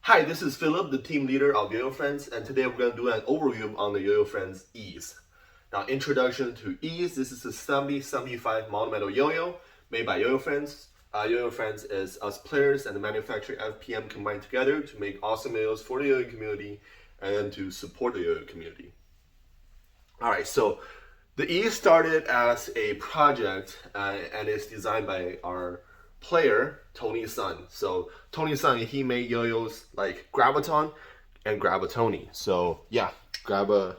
Hi, this is Philip, the team leader of Yoyofriends, and today we're going to do an overview on the Yoyofriends Ease. Now, introduction to Ease. This is a 70-75 mono-metal yo-yo made by Yoyofriends. Yoyofriends is us players and the manufacturer FPM combined together to make awesome yo-yos for the yo-yo community and to support the yo-yo community. Alright, so the Ease started as a project and it's designed by our player Tony Sun. So Tony Sun, he made yo-yos like Graviton and Gravitoni. So yeah, Graviton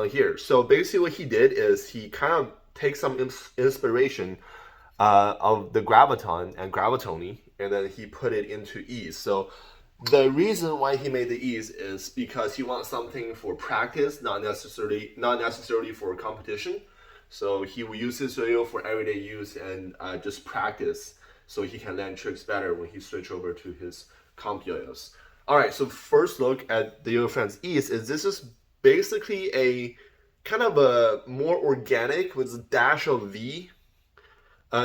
here. So basically what he did is he kind of takes some inspiration of the Graviton and Gravitoni, and then he put it into Ease. So the reason why he made the Ease is because he wants something for practice, not necessarily for competition. So he will use this yo-yo for everyday use and just practice, so he can land tricks better when he switch over to his comp yo-yos. All right, so first look at the Yoyofriends Ease is this is basically a kind of a more organic with a dash of V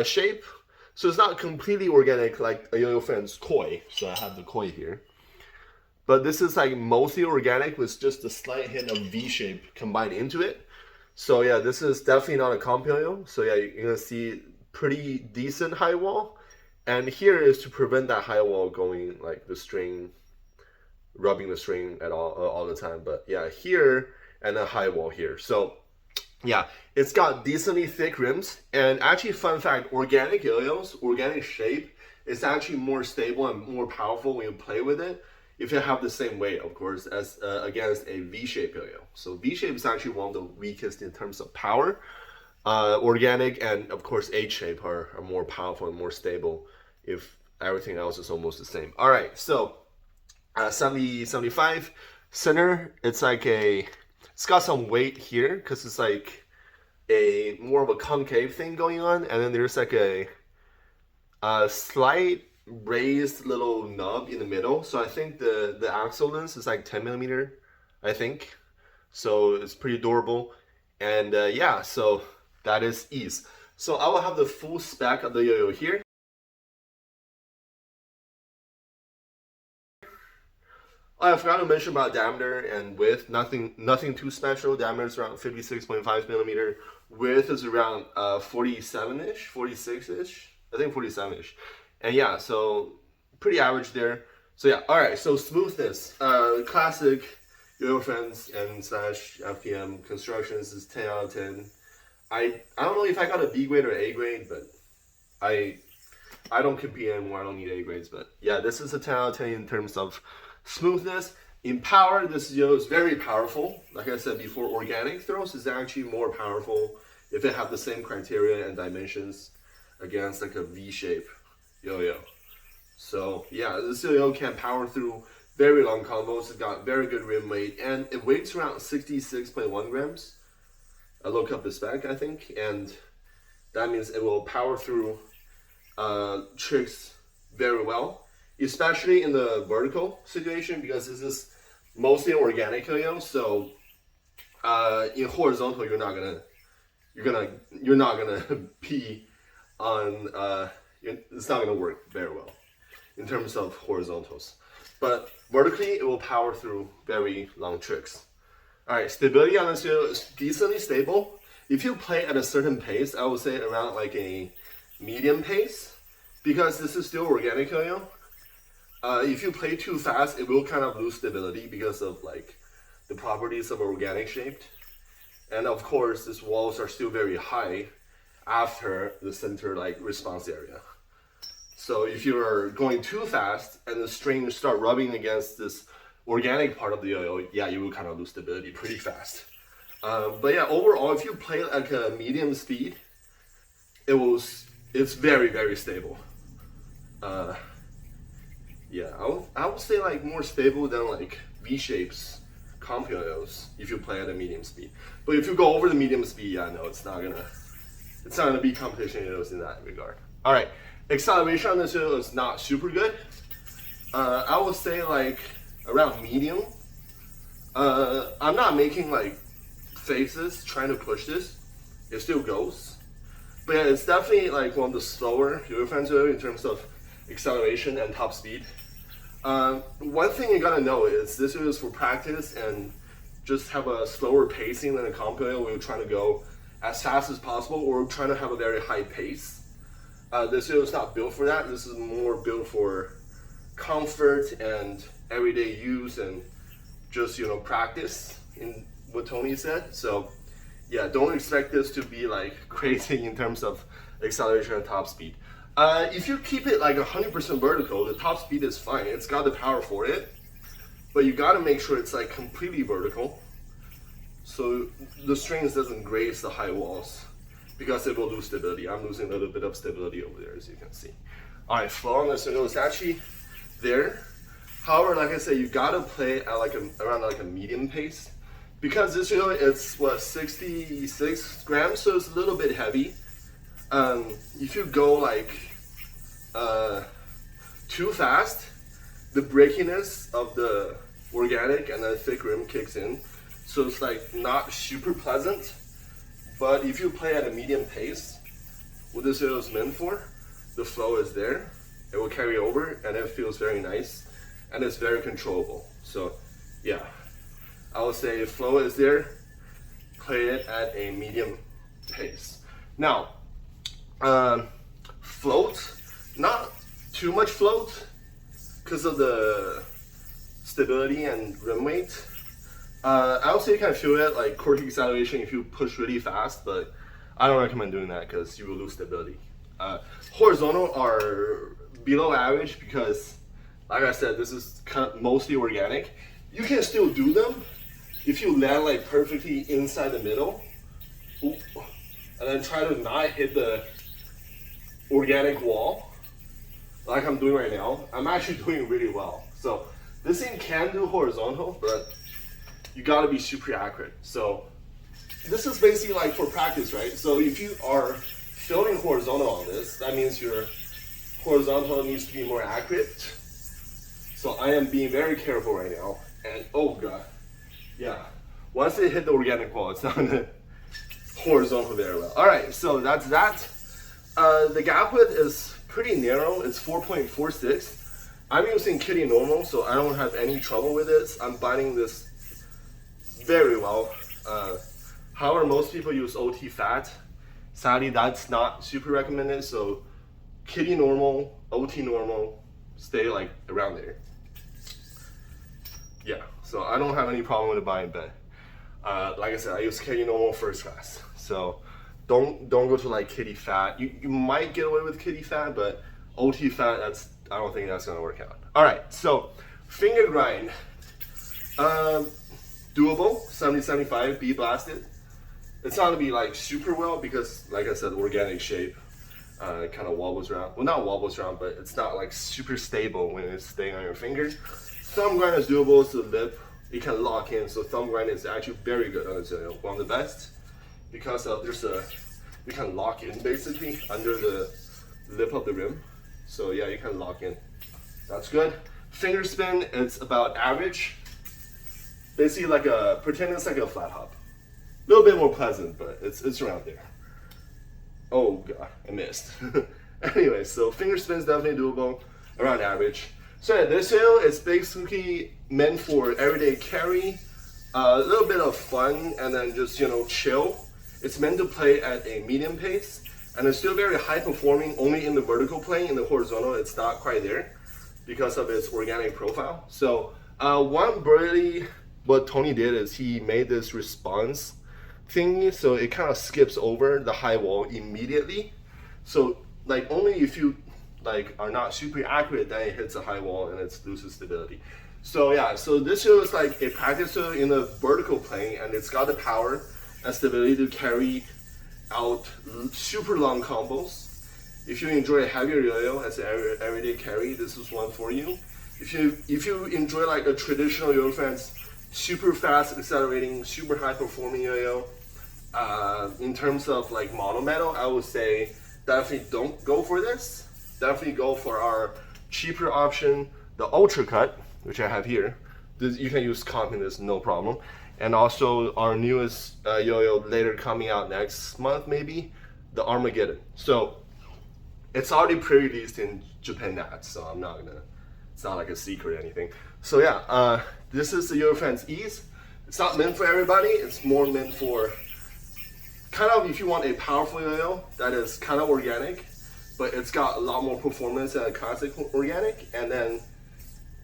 shape. So it's not completely organic like a Yoyofriends koi. So I have the koi here. But this is like mostly organic with just a slight hint of V shape combined into it. So yeah, this is definitely not a comp yo-yo. So yeah, you're gonna see pretty decent high wall. And here is to prevent that high wall going like the string, rubbing the string at all the time. But yeah, here and a high wall here. So yeah, it's got decently thick rims. And actually, fun fact, organic yo-yos, organic shape, is actually more stable and more powerful when you play with it, if you have the same weight, of course, as against a V-shape yo-yo. So V-shape is actually one of the weakest in terms of power. Organic and, of course, H-shape are more powerful and more stable if everything else is almost the same. All right, so 70-75 center, it's like it's got some weight here because it's like a more of a concave thing going on, and then there's like a slight raised little nub in the middle. So I think the axle length is like 10 millimeter, I think. So it's pretty durable. And yeah, so that is Ease. So I will have the full spec of the yo-yo here. I forgot to mention about diameter and width. Nothing too special. Diameter is around 56.5 millimeter. Width is around 47-ish, 46-ish. I think 47-ish. And yeah, so pretty average there. So yeah, all right. So smoothness, classic Yoyofriends and / FPM constructions is 10 out of 10. I don't know if I got a B grade or A grade, but I don't compete anymore. I don't need A grades, but yeah, this is a 10 out of 10 in terms of smoothness. In power, this yo is very powerful. Like I said before, organic throws is actually more powerful if it have the same criteria and dimensions against like a V-shape yo-yo. So yeah, this yo-yo can power through very long combos. It's got very good rim weight, and it weighs around 66.1 grams. I look up the spec, I think, and that means it will power through tricks very well, especially in the vertical situation, because this is mostly organic yo-yo. So in horizontal, you're not gonna be on. It's not gonna work very well in terms of horizontals, but vertically it will power through very long tricks. All right, stability on this yo is decently stable. If you play at a certain pace, I would say around like a medium pace, because this is still organic yo-yo. If you play too fast, it will kind of lose stability because of like the properties of organic shaped. And of course, these walls are still very high after the center like response area. So if you're going too fast and the strings start rubbing against this organic part of the yo-yo, yeah, you will kind of lose stability pretty fast. But yeah, overall, if you play like a medium speed, it's very, very stable. Yeah, I would say like more stable than like V-shapes comp yo-yos if you play at a medium speed. But if you go over the medium speed, yeah, no, it's not gonna be competition yo-yos in that regard. All right, acceleration on this yo-yo is not super good. I would say like around medium. I'm not making like faces trying to push this. It still goes. But yeah, it's definitely like one of the slower Yoyofriends yo-yo in terms of acceleration and top speed. One thing you gotta know is this is for practice and just have a slower pacing than a comp yo-yo. We're trying to go as fast as possible, or we're trying to have a very high pace. This yo-yo is not built for that. This is more built for comfort and everyday use and just practice in what Tony said. So yeah, don't expect this to be like crazy in terms of acceleration and top speed. If you keep it like 100% vertical, the top speed is fine. It's got the power for it, but you gotta make sure it's like completely vertical, so the strings doesn't graze the high walls, because it will lose stability. I'm losing a little bit of stability over there, as you can see. All right, flow on this yo-yo is actually there. However, like I said, you gotta play at like around like a medium pace, because this yo-yo is what, 66 grams, so it's a little bit heavy. If you go like too fast, the breakiness of the organic and the thick rim kicks in, so it's like not super pleasant. But if you play at a medium pace, what this yo-yo is meant for, the flow is there, it will carry over, and it feels very nice, and it's very controllable. So yeah, I would say flow is there, play it at a medium pace. Now, float, not too much float because of the stability and rim weight. I would say you can feel it like cork acceleration if you push really fast, but I don't recommend doing that because you will lose stability. Horizontal are below average because, like I said, this is kind of mostly organic. You can still do them if you land like perfectly inside the middle. Ooh, and then try to not hit the organic wall like I'm doing right now. I'm actually doing really well. So this thing can do horizontal, but you gotta be super accurate. So this is basically like for practice, right? So if you are filming horizontal on this, that means your horizontal needs to be more accurate. So I am being very careful right now. And oh god, yeah. Once it hit the organic wall, it's not gonna horizontal very well. All right, so that's that. The gap width is pretty narrow. It's 4.46. I'm using kitty normal, so I don't have any trouble with it. I'm binding this very well. However, most people use OT fat. Sadly, that's not super recommended. So kitty normal, OT normal, stay like around there. Yeah, so I don't have any problem with the bind, but like I said, I use kitty normal first class. So don't go to like kitty fat. You might get away with kitty fat, but OT fat, I don't think that's gonna work out. All right, so finger grind, doable, 70-75, be blasted. It's not gonna be like super well because, like I said, organic shape kind of wobbles around. Well, not wobbles around, but it's not like super stable when it's staying on your finger. Thumb grind is doable, so the lip, it can lock in. So thumb grind is actually very good on this yo-yo, one of the best, because you can lock in basically under the lip of the rim. So yeah, you can lock in. That's good. Finger spin, it's about average. Basically like pretend it's like a flat hop. A little bit more pleasant, but it's around there. Oh god, I missed. Anyway, so finger spin is definitely doable, around average. So yeah, this yo-yo is basically meant for everyday carry, a little bit of fun, and then just chill. It's meant to play at a medium pace, and it's still very high performing only in the vertical plane. In the horizontal, it's not quite there because of its organic profile. So what Tony did is he made this response thingy, so it kind of skips over the high wall immediately. So like only if you like are not super accurate, then it hits a high wall and it loses stability. So yeah, so this yo-yo is like a practice yo-yo in the vertical plane, and it's got the power and stability to carry out super long combos. If you enjoy a heavier yo-yo as an everyday carry, this is one for you. If you enjoy like a traditional Yoyofriends, super fast accelerating, super high performing yo-yo, in terms of like mono metal, I would say definitely don't go for this. Definitely go for our cheaper option, the Ultra Cut, which I have here. You can use comp in this, no problem. And also our newest yo-yo later coming out next month, maybe, the Armageddon. So it's already pre-released in Japan, so I'm not gonna It's not like a secret or anything. So yeah, this is the Yoyofriends Ease. It's not meant for everybody. It's more meant for kind of if you want a powerful yo-yo that is kind of organic, but it's got a lot more performance than a classic organic. And then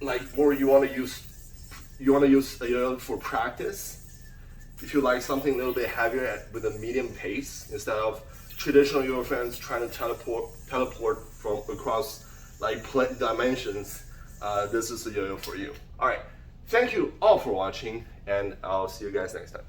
like, or you want to use a yo-yo for practice. If you like something a little bit heavier with a medium pace instead of traditional Yoyofriends trying to teleport from across like dimensions, this is the yo-yo for you. All right, thank you all for watching, and I'll see you guys next time.